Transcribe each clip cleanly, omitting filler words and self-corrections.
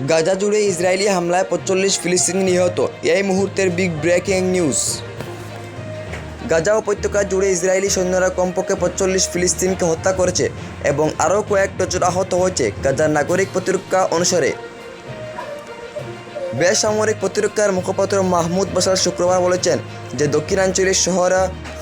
গাজা জুড়ে ইসরায়েলি হামলায় ৪৫ ফিলিস্তিনি নিহত। এই মুহূর্তের বিগ ব্রেকিং নিউজ। গাজা উপত্যকা জুড়ে ইসরায়েলি সৈন্যরা কমপক্ষে ৪৫ ফিলিস্তিনকে হত্যা করেছে এবং আরও কয়েক ডজন আহত হয়েছে। গাজার নাগরিক প্রতিরক্ষা অনুসারে বেসামরিক প্রতিরক্ষার মুখপাত্র মাহমুদ বাশার শুক্রবার বলেছেন যে দক্ষিণাঞ্চলের শহর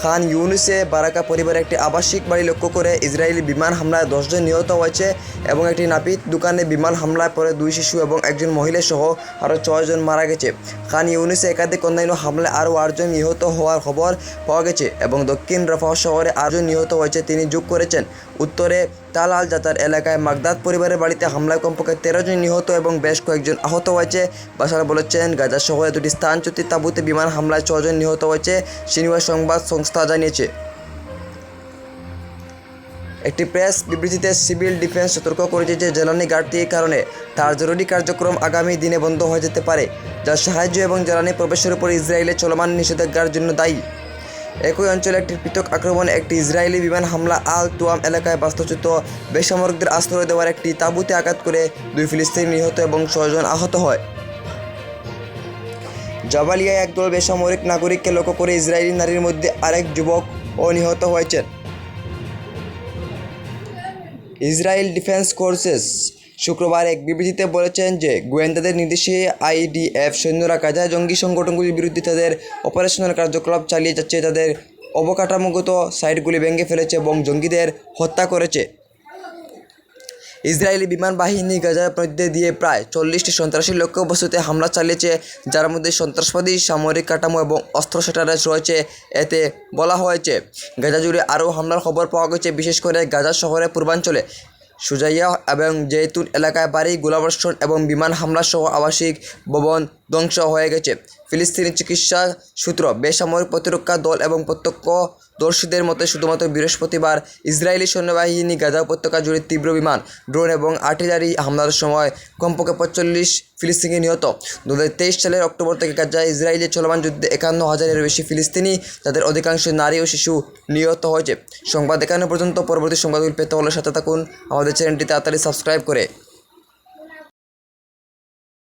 খান ইউনুসে বারাকা পরিবারের একটি আবাসিক বাড়ি লক্ষ্য করে ইসরায়েলি বিমান হামলায় ১০ জন নিহত হয়েছে এবং একটি নাপিত দোকানে বিমান হামলায় পরে ২ শিশু এবং একজন মহিলা সহ আরও ৬ জন মারা গেছে। খান ইউনুসে একাধিক অন্যান্য হামলায় আরও ৮ জন নিহত হওয়ার খবর পাওয়া গেছে এবং দক্ষিণ রাফাহ শহরে ৮ জন নিহত হয়েছে। তিনি যোগ করেছেন, উত্তরে তাল আল জাতার এলাকায় মাগদাদ পরিবারের বাড়িতে হামলায় কমপক্ষে ১৩ জন নিহত এবং বেশ কয়েকজন আহত হয়েছে। বাশার বলেছেন, গাজা শহরে ২টি স্থানচ্যুতি তাঁবুতে বিমান হামলায় ৬ জন নিহত হয়েছে, শনিবার সংবাদ সংস্থা জানিয়েছে। একটি প্রেস বিবৃতিতে সিভিল ডিফেন্স সতর্ক করেছে যে জ্বালানি ঘাটতির কারণে তার জরুরি কার্যক্রম আগামী দিনে বন্ধ হয়ে যেতে পারে, যা সাহায্য এবং জ্বালানি প্রবেশের উপর ইসরায়েলের চলমান নিষেধাজ্ঞার জন্য দায়ী। একই অঞ্চলে একটি পৃথক আক্রমণে একটি ইসরায়েলি বিমান হামলা আল তুয়াম এলাকায় বাস্তুচ্যুত বেসামরিকদের আশ্রয় দেওয়ার একটি তাঁবুতে আঘাত করে ২ ফিলিস্তিনি নিহত এবং ৬ জন আহত হয়। জাবালিয়ায় একদল বেসামরিক নাগরিককে লক্ষ্য করে ইসরায়েলি নারীর মধ্যে আরেক যুবকও নিহত হয়েছেন। ইসরায়েল ডিফেন্স ফোর্সেস শুক্রবার এক বিবৃতিতে বলেছেন যে গোয়েন্দাদের নির্দেশে আইডিএফ সৈন্যরা গাজায় জঙ্গি সংগঠনগুলির বিরুদ্ধে তাদের অপারেশনাল কার্যকলাপ চালিয়ে যাচ্ছে, তাদের অবকাঠামোগত সাইটগুলি ভেঙে ফেলেছে এবং জঙ্গিদের হত্যা করেছে। ইসরায়েলি বিমান বাহিনী গাজার মধ্যে দিয়ে প্রায় ৪০টি সন্ত্রাসী লক্ষ্যবস্তুতে হামলা চালিয়েছে, যার মধ্যে সন্ত্রাসবাদী, সামরিক কাঠামো এবং অস্ত্র সেটারেজ রয়েছে। এতে বলা হয়েছে, গাজা জুড়ে আরও হামলার খবর পাওয়া গেছে, বিশেষ করে গাজা শহরের পূর্বাঞ্চলে সুজাইয়া এবং জেতুন এলাকায় বাড়ি গোলাবর্ষণ এবং বিমান হামলা সহ আবাসিক ভবন ধ্বংস হয়ে গেছে। ফিলিস্তিনি চিকিৎসা সূত্র, বেসামরিক প্রতিরক্ষা দল এবং প্রত্যক্ষদর্শীদের মতে শুধুমাত্র বৃহস্পতিবার ইসরায়েলি সৈন্যবাহিনী গাজা উপত্যকা জুড়ে তীব্র বিমান, ড্রোন এবং আর্টিলারি হামলার সময় কমপক্ষে ৪৫ ফিলিস্তিনি নিহত। ২০২৩ সালের অক্টোবর থেকে গাজায় ইসরায়েলের চলমান যুদ্ধে ৫১,০০০-এর বেশি ফিলিস্তিনি, তাদের অধিকাংশ নারী ও শিশু নিহত হয়েছে। সংবাদ এখানে পর্যন্ত। পরবর্তী সংবাদগুলি পেতে হলে সাথে থাকুন আমাদের চ্যানেলটি তাড়াতাড়ি সাবস্ক্রাইব করে।